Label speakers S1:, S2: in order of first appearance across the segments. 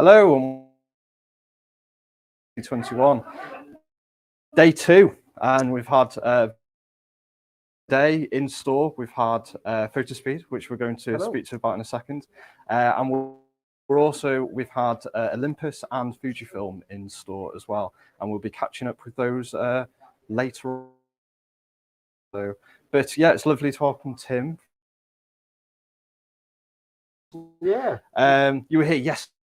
S1: Hello, and 2021, day 2, and we've had a day in store. We've had Fotospeed, which we're going to speak to about in a second, and we've had Olympus and Fujifilm in store as well, and we'll be catching up with those later. So, but yeah, it's lovely to welcome Tim.
S2: Yeah.
S1: You were here yesterday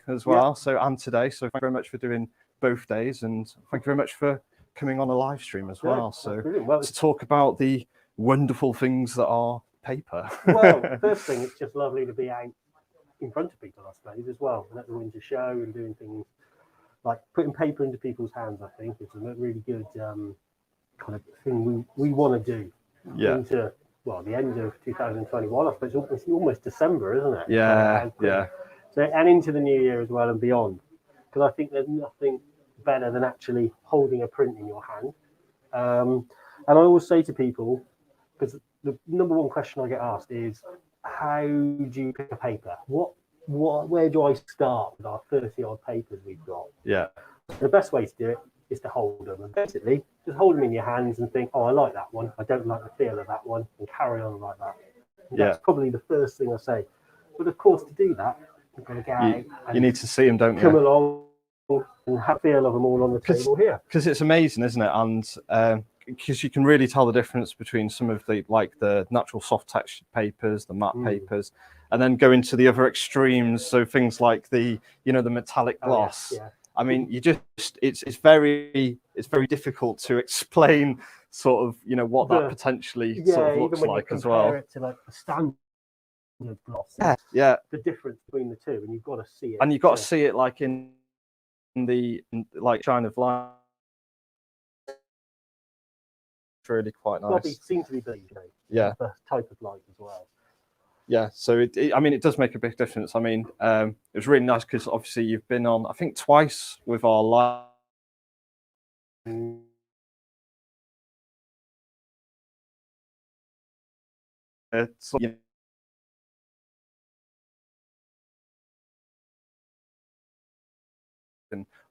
S1: as well, so and today. So thank you very much for doing both days, and thank you very much for coming on a live stream as well. So to talk about the wonderful things that are paper.
S2: Well, first thing, it's just lovely to be out in front of people, I suppose, as well, and at the Winter Show and doing things like putting paper into people's hands. I think is a really good kind of thing we want to do. Into the end of 2021. I suppose it's almost December, isn't it?
S1: Yeah.
S2: So and into the new year as well and beyond, because I think there's nothing better than actually holding a print in your hand. And I always say to people, because the number one question I get asked is, how do you pick a paper? Where do I start with our 30 odd papers we've got?
S1: Yeah.
S2: The best way to do it is to hold them, and basically just hold them in your hands and think, oh, I like that one, I don't like the feel of that one, and carry on like that. That's probably the first thing I say. But of course, to do that, you've got to get out.
S1: You need to see them, don't you?
S2: Come along and have a feel of them all on the table here.
S1: Because it's amazing, isn't it? And because you can really tell the difference between some of the natural soft textured papers, the matte papers, and then go into the other extremes. So things like the metallic gloss. I mean, it's very difficult to explain sort of what that potentially sort of looks like as well.
S2: It to like the standard gloss.
S1: Yeah.
S2: The difference between the two, and you've got to see it.
S1: And you've got to see it like in shine of light. It's really quite nice.
S2: Well, they seem to be bleeding.
S1: Yeah.
S2: The type of light as well.
S1: Yeah, so it does make a big difference. I mean, it was really nice because obviously you've been on, I think, twice with our live. And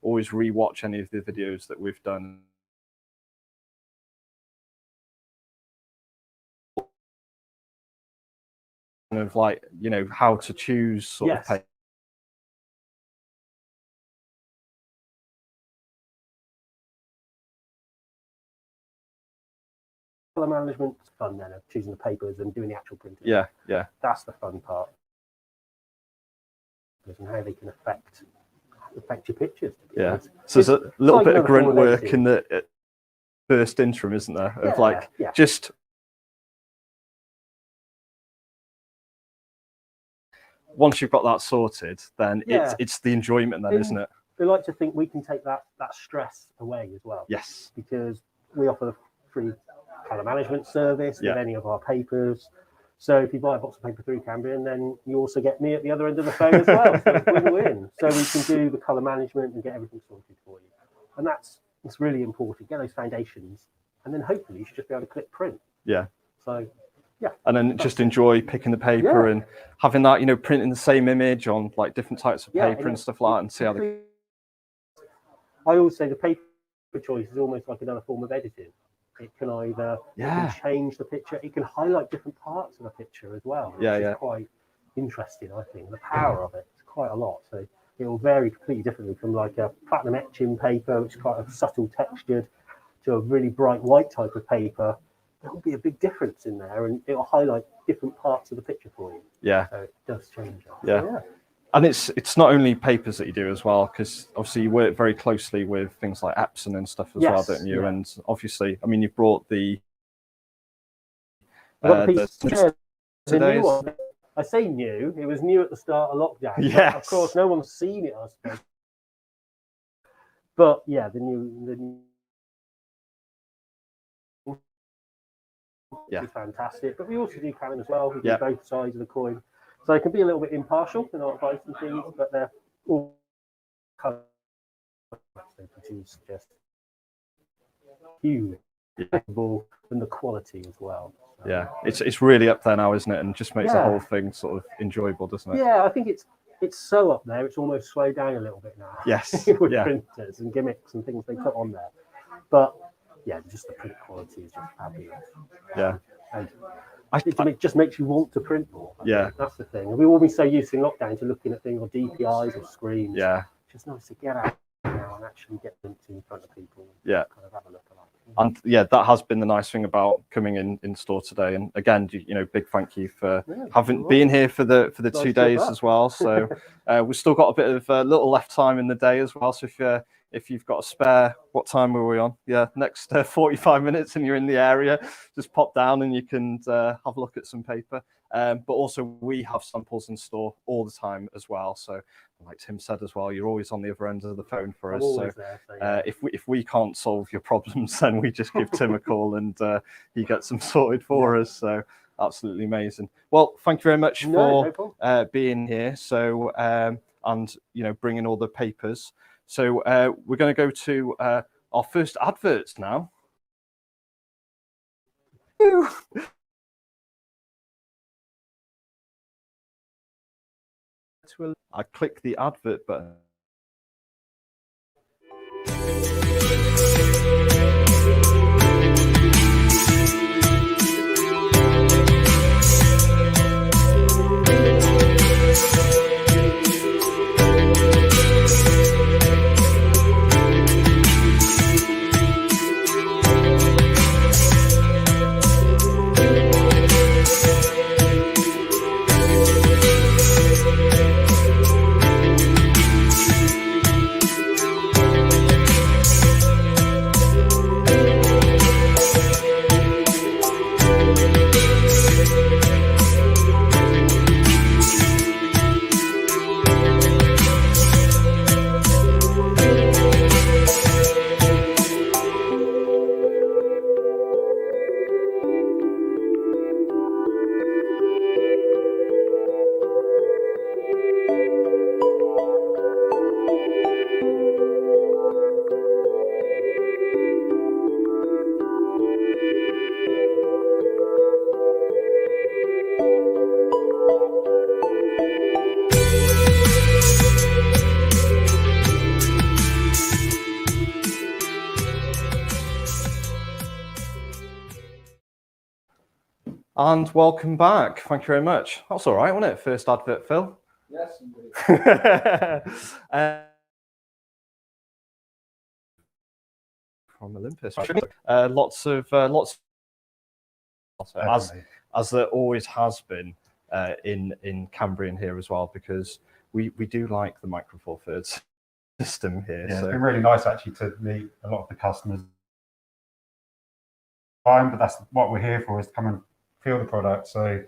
S1: always rewatch any of the videos that we've done. Kind of like how to choose sort of paper.
S2: Color management's fun then, of choosing the papers and doing the actual printing.
S1: Yeah.
S2: That's the fun part. And how they can affect your pictures.
S1: Yeah. So there's a little bit of grunt work in the first interim, isn't there? Of just. Once you've got that sorted, then it's the enjoyment then, isn't it?
S2: We like to think we can take that stress away as well.
S1: Yes.
S2: Because we offer the free colour management service with any of our papers. So if you buy a box of paper through Cambrian, then you also get me at the other end of the phone as well. So it's win-win. So we can do the colour management and get everything sorted for you. And it's really important. Get those foundations, and then hopefully you should just be able to click print.
S1: Yeah.
S2: So.
S1: Yeah, and then just enjoy picking the paper and having that, printing the same image on like different types of paper and stuff like that, and see how they.
S2: I always say the paper choice is almost like another form of editing. It can either change the picture, it can highlight different parts of a picture as well. Which is quite interesting, I think. The power of it is quite a lot. So it will vary completely differently from like a platinum etching paper, which is quite a subtle textured, to a really bright white type of paper. There will be a big difference in there, and it will highlight different parts of the picture for you.
S1: Yeah.
S2: So it does change.
S1: Yeah. And it's not only papers that you do as well, because obviously you work very closely with things like Epson and stuff as well, don't you? And obviously, I mean, you've brought the.
S2: The new one. I say new. It was new at the start of lockdown.
S1: Yes.
S2: Of course, no one's seen it, I suppose. But yeah, the new. Is fantastic, but we also do Canon as well. We do both sides of the coin, so it can be a little bit impartial in our advice and things, but they're all colours they produce just huge, and the quality as well.
S1: So, it's really up there now, isn't it? And just makes the whole thing sort of enjoyable, doesn't it?
S2: Yeah, I think it's so up there, it's almost slowed down a little bit now.
S1: Yes.
S2: With printers and gimmicks and things they put on there. But yeah, just the print quality is just fabulous.
S1: Yeah.
S2: And it just makes you want to print more. That's the thing. And we've all been so used in lockdown to looking at things on DPIs or screens.
S1: Yeah.
S2: It's just nice to get out now and actually get them in front of people. And kind of have a look at it.
S1: And yeah, that has been the nice thing about coming in store today. And again, you know, big thank you for being here for the 2 days as well. So we've still got a bit of little left time in the day as well. So if you've got a spare, what time were we on? Yeah, next 45 minutes and you're in the area, just pop down and you can have a look at some paper. But also we have samples in store all the time as well. So like Tim said as well, you're always on the other end of the phone for us. So if we can't solve your problems, then we just give Tim a call and he gets them sorted for us. So absolutely amazing. Well, thank you very much for being here. So and you know, bringing all the papers. So we're going to go to our first adverts now. I click the advert button. And welcome back. Thank you very much. That's all right, wasn't it? First advert, Phil?
S3: Yes, indeed.
S1: From Olympus. Lots as there always has been in Cambrian here as well, because we do like the Micro Four Thirds system here.
S4: Yeah,
S1: so
S4: it's been really nice actually to meet a lot of the customers. But that's what we're here for, is to come and feel the product. So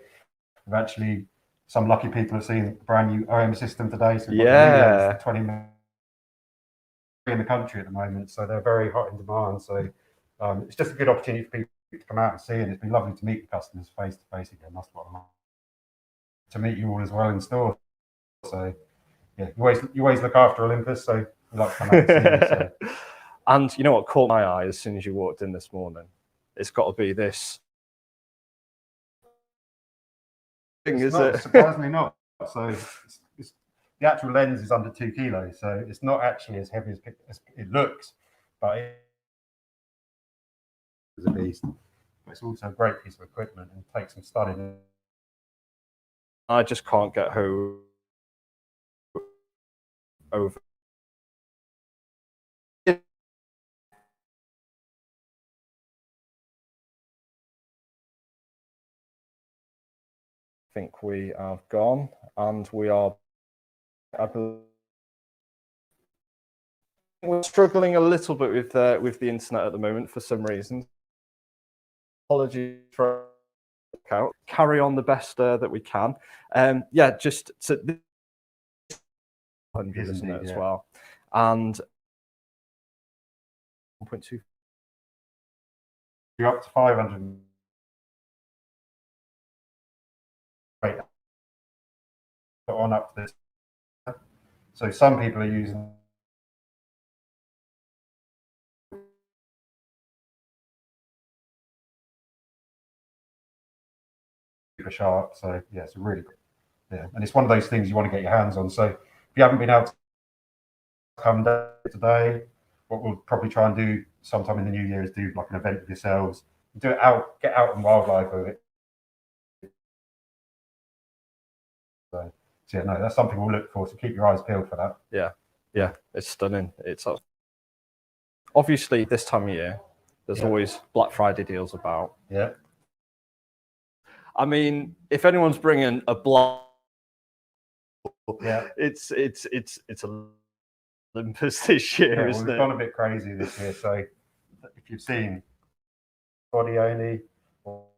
S4: we've actually, some lucky people have seen a brand new OM system today. So we've got 20 million in the country at the moment, so they're very hot in demand. So it's just a good opportunity for people to come out and see, and it's been lovely to meet the customers face to face again. That's what I like, to meet you all as well in store. So yeah, you always look after Olympus, so we like to come out and see you. So.
S1: And you know what caught my eye as soon as you walked in this morning? It's got to be this thing, is it?
S4: Surprisingly not. So it's, the actual lens is under 2 kilos, so it's not actually as heavy as it looks, but it's a beast. But it's also a great piece of equipment and takes some studying.
S1: I just can't get over. I think we have gone, and we are. We're struggling a little bit with the internet at the moment for some reason. Apologies for out. Carry on the best that we can. Yeah, just to 100, isn't it, as well? And 1.2.
S4: You're up to 500. Right. On up to this. So some people are using super sharp. So yeah, it's really good. Yeah, and it's one of those things you want to get your hands on. So if you haven't been able to come down today, what we'll probably try and do sometime in the new year is do like an event with yourselves, do it out, get out in wildlife with it. So yeah, no, that's something we'll look for. So keep your eyes peeled for that.
S1: Yeah, it's stunning. It's obviously this time of year. There's always Black Friday deals about.
S4: Yeah.
S1: I mean, if anyone's bringing a black, it's Olympus this year, isn't it?
S4: We've gone a bit crazy this year. So if you've seen body only, so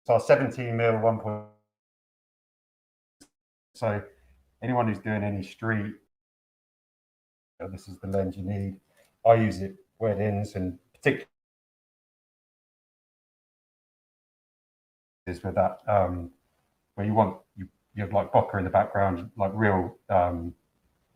S4: our 17mm 1. So anyone who's doing any street, this is the lens you need. I use it weddings and particularly is with that where you have like bokeh in the background, like real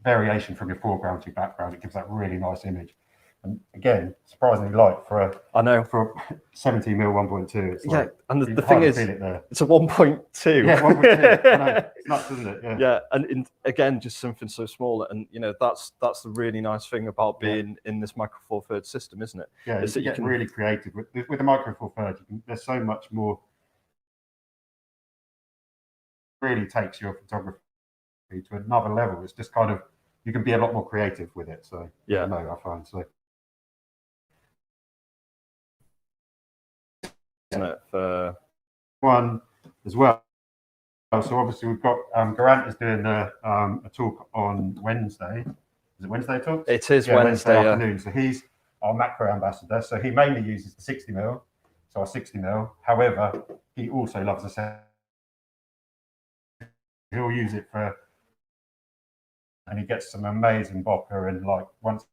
S4: variation from your foreground to your background. It gives that really nice image. And again, surprisingly light for a 17mm 1.2. It's
S1: and the thing is, it's a 1.2.
S4: Yeah, 1.2. I know. It's nuts, isn't it?
S1: Yeah, and again, just something so small, and that's the really nice thing about being in this Micro Four Thirds system, isn't it?
S4: Yeah, you get really creative with the Micro Four Thirds. There's so much more. Really takes your photography to another level. It's just kind of, you can be a lot more creative with it. So
S1: yeah,
S4: no, I find so.
S1: Isn't it for
S4: one as well? So obviously we've got Garant is doing a talk on Wednesday. Is it Wednesday talk?
S1: It is Wednesday
S4: afternoon. So he's our macro ambassador. So he mainly uses the 60mm, so our 60mm. However, he also loves the 70mm. He'll use it and he gets some amazing bokeh, and like once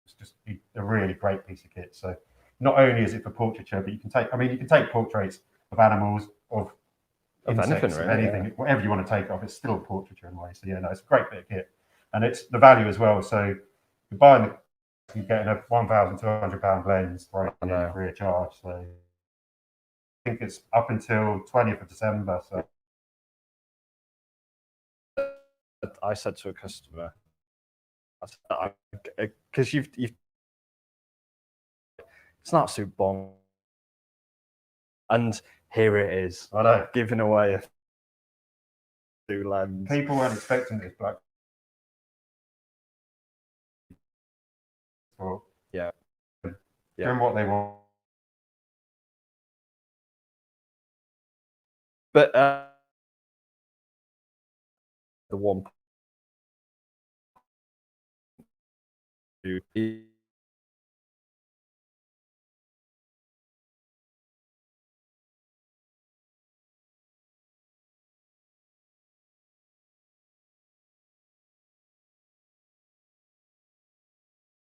S4: it's just a really great piece of kit. So not only is it for portraiture, but you can take portraits of animals, of insects,
S1: anything,
S4: of
S1: really,
S4: anything, whatever you want to take off. It's still portraiture in a way. So yeah, no, it's a great bit of kit, and it's the value as well. So you're buying you're getting a £1,200 lens right now free of charge. So I think it's up until 20th of December. So
S1: I said to a customer, because you've it's an absolute bomb, and here it is.
S4: I know,
S1: giving away a new lens.
S4: People weren't expecting this black. Well,
S1: yeah,
S4: doing what they want.
S1: But the one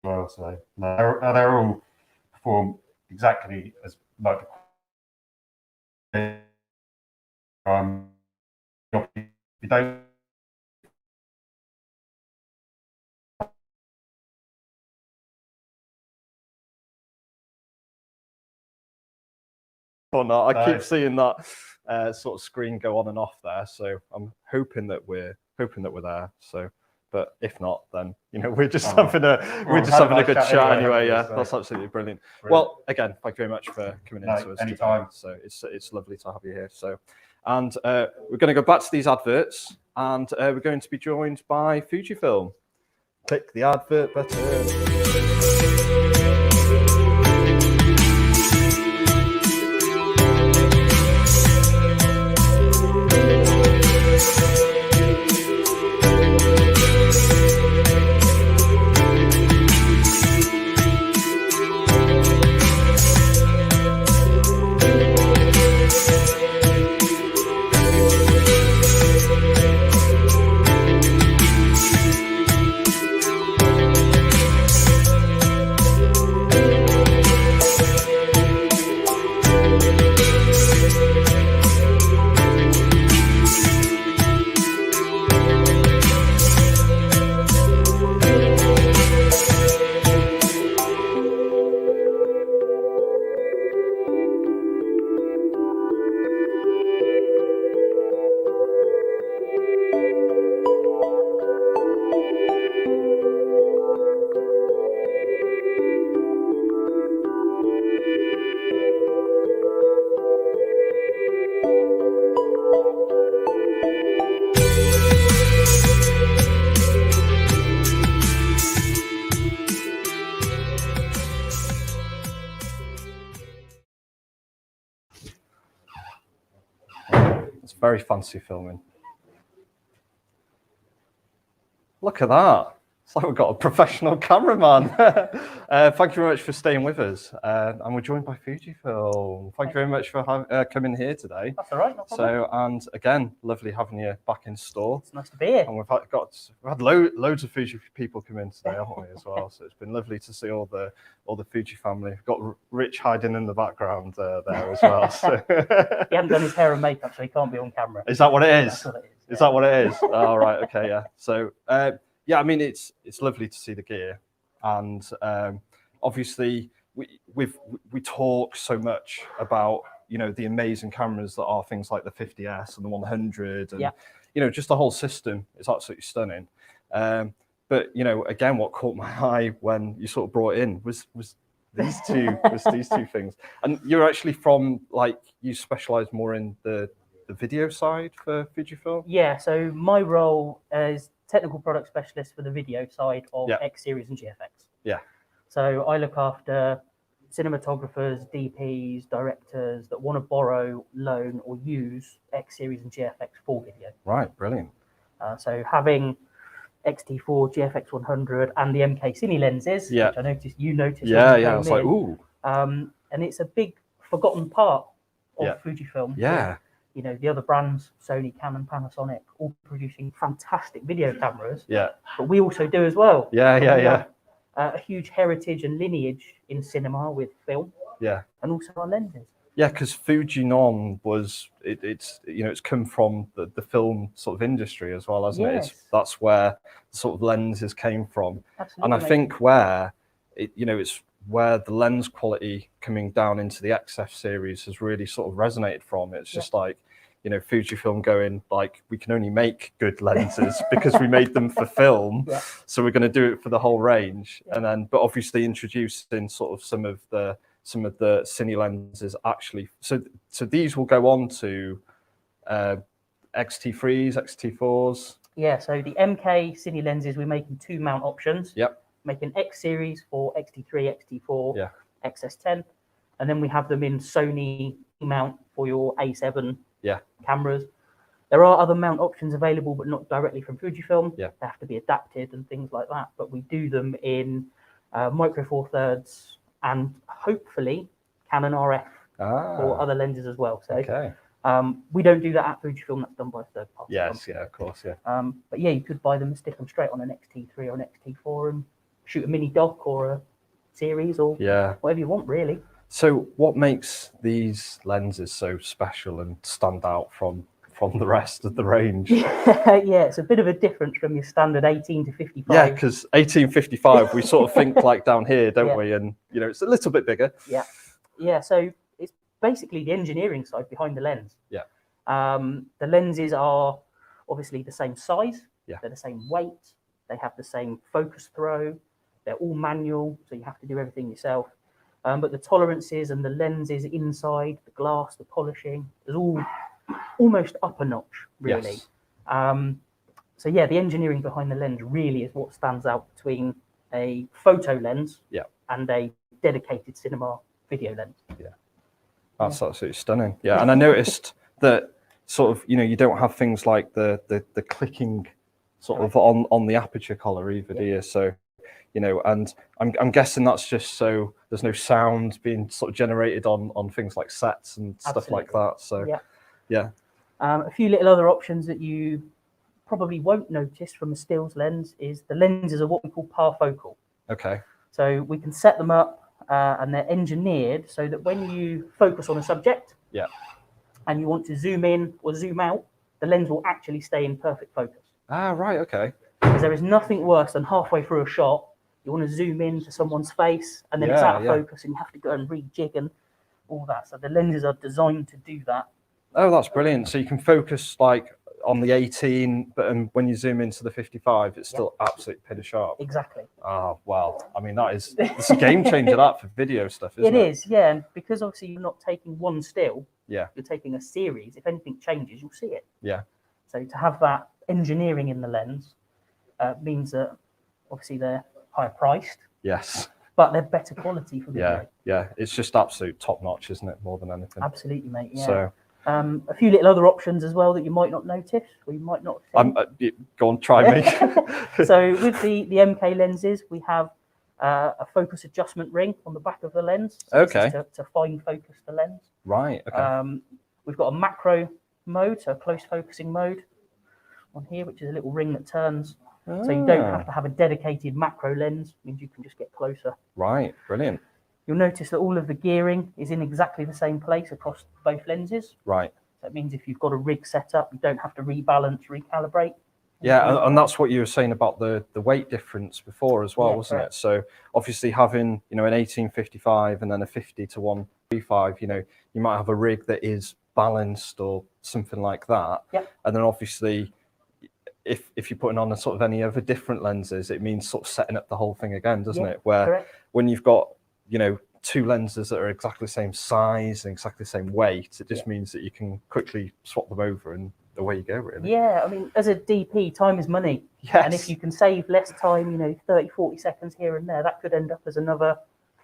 S4: well, so no, they're all perform exactly as like you don't.
S1: Or not. I keep seeing that sort of screen go on and off there, so I'm hoping that we're there. So, but if not, then we're just having a good chat anyway. Yeah, so that's absolutely brilliant. Well, again, thank you very much for coming in to us
S4: anytime.
S1: So it's lovely to have you here. So, and we're going to go back to these adverts, and we're going to be joined by Fujifilm. Click the advert button. It's very fancy filming. Look at that. It's like we've got a professional cameraman. Thank you very much for staying with us. And we're joined by Fujifilm. Thank you very much for coming here today.
S3: That's all right, no problem.
S1: So, and again, lovely having you back in store.
S3: It's nice to be here.
S1: And we've had loads of Fuji people come in today, haven't we, as well? So it's been lovely to see all the Fuji family. We've got Rich hiding in the background there as well. So.
S3: He hasn't done his hair and makeup, so he can't be on camera.
S1: Is that what it is?
S3: That's what it is.
S1: Is that what it is? Oh, right. Okay. Yeah. So, yeah, I mean, it's lovely to see the gear, and obviously we talk so much about the amazing cameras that are things like the 50S and the 100, and just the whole system is absolutely stunning. But again, what caught my eye when you sort of brought in was these two things, and you're actually from you specialize more in the video side for Fujifilm.
S3: Yeah. So my role is technical product specialist for the video side of X series and GFX.
S1: Yeah.
S3: So I look after cinematographers, DPs, directors that want to borrow, loan, or use X series and GFX for video.
S1: Right, brilliant.
S3: So having X-T4, GFX 100, and the MK Cine lenses, which I noticed you noticed.
S1: Yeah, I was like, ooh.
S3: And it's a big forgotten part of Fujifilm.
S1: Yeah.
S3: The other brands, Sony, Canon, Panasonic, all producing fantastic video cameras.
S1: Yeah.
S3: But we also do as well.
S1: Yeah.
S3: A huge heritage and lineage in cinema with film.
S1: Yeah.
S3: And also our lenses.
S1: Yeah, because Fujinon was it's come from the film sort of industry as well, hasn't it? That's where the sort of lenses came from.
S3: Absolutely,
S1: and I think where it's where the lens quality coming down into the XF series has really sort of resonated from. It's just Fujifilm going we can only make good lenses because we made them for film, so we're going to do it for the whole range. And then, but obviously introducing sort of some of the Cine lenses actually. So these will go on to XT3s, XT4s.
S3: Yeah. So the MK Cine lenses we make in 2 mount options.
S1: Yep.
S3: Making X series for XT3, XT4, XS10, and then we have them in Sony mount for your A7 cameras. There are other mount options available, but not directly from Fujifilm. They have to be adapted and things like that. But we do them in Micro Four Thirds and hopefully Canon RF or other lenses as well. So we don't do that at Fujifilm. That's done by a third party.
S1: Yes, of course, yeah.
S3: But yeah, you could buy them and stick them straight on an XT3 or an XT4 and shoot a mini doc or a series or whatever you want, really.
S1: So what makes these lenses so special and stand out from the rest of the range?
S3: Yeah, it's a bit of a difference from your standard 18 to 55.
S1: Yeah, because 18-55, we sort of think like down here, don't we? And it's a little bit bigger.
S3: Yeah. So it's basically the engineering side behind the lens.
S1: Yeah.
S3: The lenses are obviously the same size.
S1: Yeah.
S3: They're the same weight. They have the same focus throw. They're all manual, so you have to do everything yourself. But the tolerances and the lenses inside, the glass, the polishing, is all almost up a notch, really.
S1: Yes.
S3: So yeah, the engineering behind the lens really is what stands out between a photo lens and a dedicated cinema video lens.
S1: Yeah, that's absolutely stunning. Yeah, and I noticed that sort of you don't have things like the clicking sort of on the aperture collar either, do you? So and I'm guessing that's just so there's no sound being sort of generated on things like sets and stuff like that. So a few little other options that you probably won't notice from a stills lens is the lenses are what we call parfocal. Okay.
S3: So we can set them up and they're engineered so that when you focus on a subject and you want to zoom in or zoom out, the lens will actually stay in perfect focus.
S1: Ah, right, okay.
S3: Because there is nothing worse than halfway through a shot, you want to zoom in to someone's face and then it's out of focus and you have to go and rejig and all that. So the lenses are designed to do that.
S1: Oh, that's brilliant. So you can focus on the 18, but when you zoom into the 55, it's still absolutely pin sharp.
S3: Exactly.
S1: Oh, well, I mean, it's a game changer that for video stuff, isn't it?
S3: It is, yeah. And because obviously you're not taking one still,
S1: you're
S3: taking a series. If anything changes, you'll see it.
S1: Yeah.
S3: So to have that engineering in the lens means that obviously they're higher priced.
S1: Yes.
S3: But they're better quality for video.
S1: Yeah. It's just absolute top notch, isn't it? More than anything.
S3: Absolutely, mate. Yeah.
S1: So,
S3: A few little other options as well that you might not notice or you might not see.
S1: Go on, try me.
S3: So with the MK lenses, we have a focus adjustment ring on the back of the lens. So this is to fine focus the lens.
S1: Right. Okay.
S3: We've got a macro mode, so a close focusing mode on here, which is a little ring that turns. So you don't have to have a dedicated macro lens. It means you can just get closer.
S1: Right. Brilliant.
S3: You'll notice that all of the gearing is in exactly the same place across both lenses.
S1: Right.
S3: So it means if you've got a rig set up, you don't have to rebalance, recalibrate.
S1: Yeah, and that's what you were saying about the weight difference before as well, wasn't it? So obviously having, an 1855 and then a 50 to 135, you might have a rig that is balanced or something like that.
S3: Yep.
S1: And then obviously if you're putting on a sort of any other different lenses, it means sort of setting up the whole thing again, doesn't it? Where when you've got, two lenses that are exactly the same size and exactly the same weight, it just means that you can quickly swap them over and away you go, really.
S3: Yeah, I mean, as a DP, time is money.
S1: Yes.
S3: And if you can save less time, 30, 40 seconds here and there, that could end up as another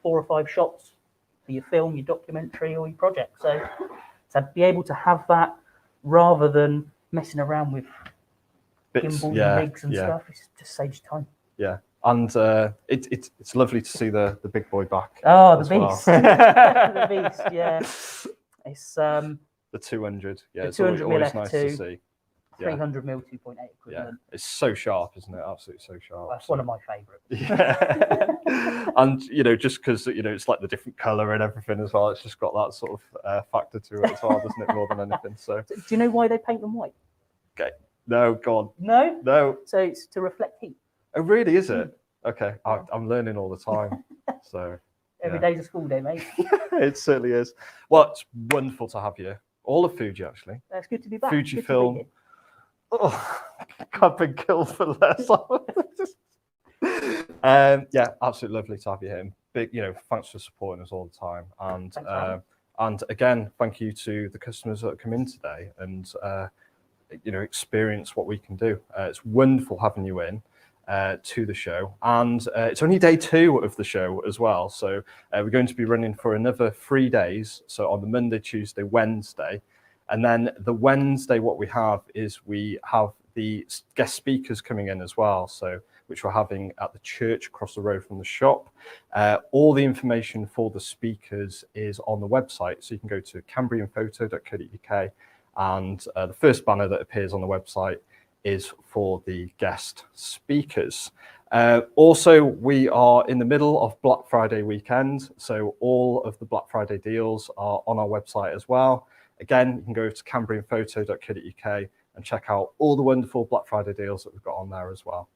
S3: 4 or 5 shots for your film, your documentary, or your project. So to be able to have that rather than messing around with gimbal and rigs and stuff, it just saves time.
S1: Yeah. And it's lovely to see the big boy back.
S3: Oh, the beast. The beast, yeah. It's
S1: the 200. Yeah,
S3: the
S1: it's
S3: 200
S1: always nice to see.
S3: 300 mm 2.8 equivalent.
S1: Yeah, it's so sharp, isn't it? Absolutely so sharp.
S3: That's one of my favourites.
S1: Yeah. And just because it's like the different colour and everything as well, it's just got that sort of factor to it as well, doesn't it? More than anything. So
S3: do you know why they paint them white?
S1: Okay. No, go on.
S3: No. So it's to reflect heat.
S1: Oh, really? Is it? Okay. I'm learning all the time. So
S3: every day's a school day, mate.
S1: It certainly is. Well, it's wonderful to have you. All of Fuji, actually.
S3: It's good to be back.
S1: Fujifilm. Oh, I've been killed for less. Yeah, absolutely lovely to have you here. Big, thanks for supporting us all the time. And again, thank you to the customers that have come in today and experience what we can do. It's wonderful having you in to the show, and it's only day 2 of the show as well. So we're going to be running for another 3 days. So on the Monday, Tuesday, Wednesday. And then the Wednesday, what we have the guest speakers coming in as well, so which we're having at the church across the road from the shop. All the information for the speakers is on the website, so you can go to cambrianphoto.co.uk, and the first banner that appears on the website is for the guest speakers. Also, we are in the middle of Black Friday weekend, so all of the Black Friday deals are on our website as well. Again, you can go to cambrianphoto.co.uk and check out all the wonderful Black Friday deals that we've got on there as well.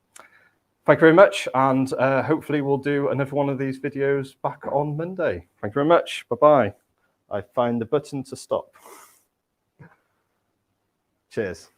S1: Thank you very much, and hopefully we'll do another one of these videos back on Monday. Thank you very much. Bye-bye. I find the button to stop. Cheers.